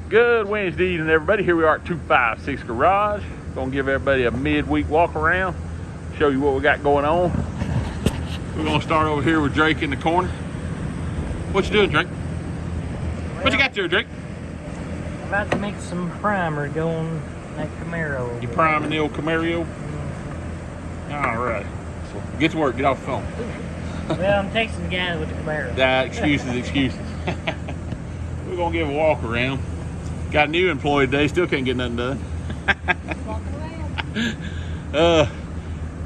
Good Wednesday evening, everybody. Here we are at 256 Garage. Gonna give everybody a midweek walk around, show you what we got going on. We're gonna start over here with Drake in the corner. What you doing, Drake? What you got there, Drake? I'm about to mix some primer going that Camaro. You priming the old Camaro? All right. So get to work. Get off the phone. Well, I'm texting the guy with the Camaro. Excuses. We're gonna give a walk around. Got a new employee today. Still can't get nothing done.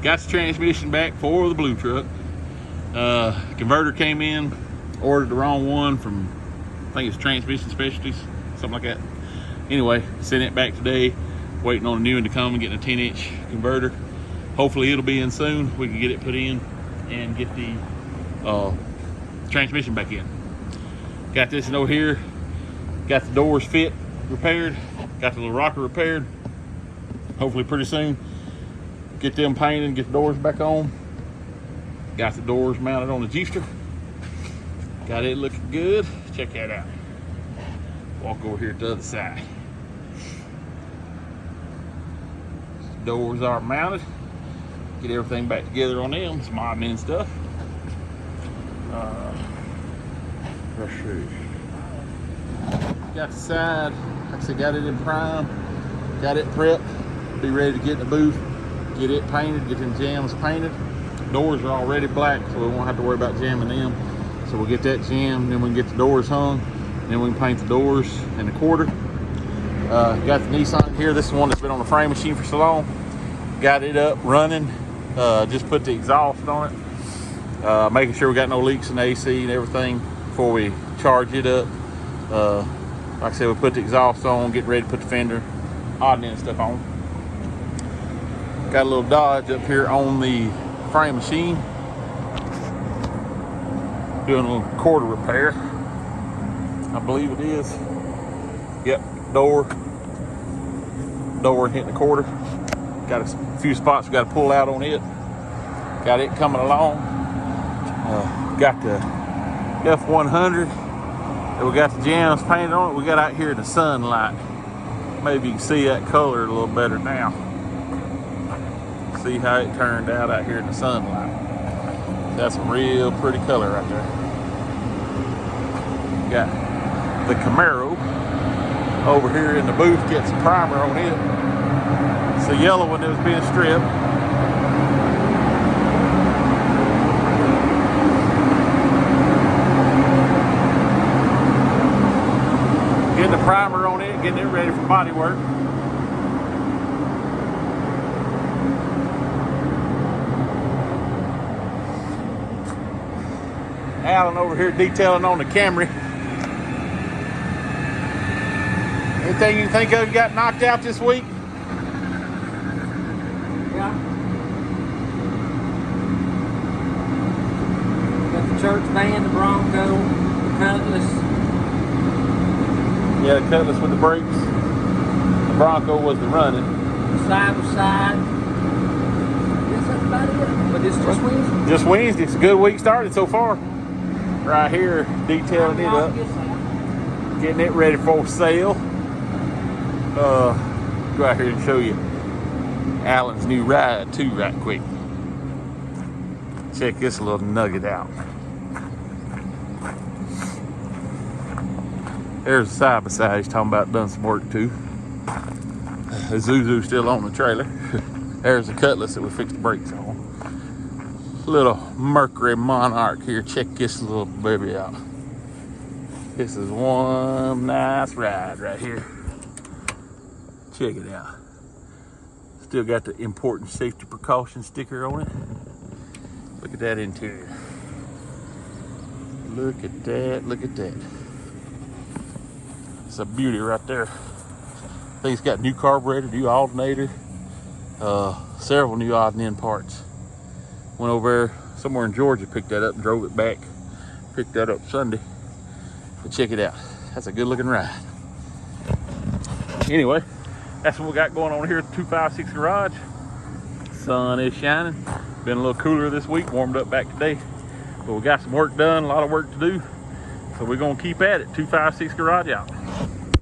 Got the transmission back for the blue truck. Converter came in, ordered the wrong one from, I think it's Transmission Specialties, something like that. Anyway, sent it back today, waiting on a new one to come and getting a 10-inch converter. Hopefully it'll be in soon. We can get it put in and get the transmission back in. Got this one over here. Got the doors fit, repaired. Got the little rocker repaired. Hopefully pretty soon get them painted and get the doors back on. Got the doors mounted on the G-ster. Got it looking good. Check that out. Walk over here to the other side. Doors are mounted. Get everything back together on them. Some modding and stuff. Let's see. Got the side. Like I said, got it in prime. Got it prepped. Be ready to get in the booth. Get it painted. Get them jams painted. Doors are already black, so we won't have to worry about jamming them. So we'll get that jammed, then we can get the doors hung. Then we can paint the doors and the quarter. Got the Nissan here. This is one that's been on the frame machine for so long. Got it up running. Just put the exhaust on it. Making sure we got no leaks in the AC and everything before we charge it up. Like I said, we put the exhaust on, get ready to put the fender, odd and end stuff on. Got a little Dodge up here on the frame machine. Doing a little quarter repair. I believe it is. Yep, door hitting the quarter. Got a few spots we got to pull out on it. Got it coming along. Got the F100. And we got the jams painted on it. We got out here in the sunlight. Maybe you can see that color a little better now. See how it turned out here in the sunlight. That's a real pretty color right there. Got the Camaro over here in the booth, getting some primer on it. It's the yellow one that was being stripped. Getting the primer on it, getting it ready for body work. Alan over here detailing on the Camry. Anything you think of got knocked out this week? Yeah. Got the church van, the Bronco, the Cutlass. Yeah, the Cutlass with the brakes. The Bronco was the running. Side by side. I guess that's about it. But it's just Wednesday. Just Wednesday. It's a good week started so far. Right here, detailing it up. Getting it ready for sale. Go out here and show you Alan's new ride too right quick. Check this little nugget out. There's a side by side he's talking about done some work too. The Zuzu still on the trailer. There's the Cutlass that we fixed the brakes on. Little Mercury Monarch here. Check this little baby out. This is one nice ride right here. Check it out. Still got the important safety precaution sticker on it. Look at that interior. Look at that, look at that. It's a beauty right there. I think it's got new carburetor, new alternator, several new odd and end parts. Went over there somewhere in Georgia, picked that up and drove it back. Picked that up Sunday. But check it out. That's a good looking ride. Anyway, that's what we got going on here at 256 Garage. Sun is shining. Been a little cooler this week, warmed up back today. But we got some work done, a lot of work to do. So we're gonna keep at it. 256 Garage out.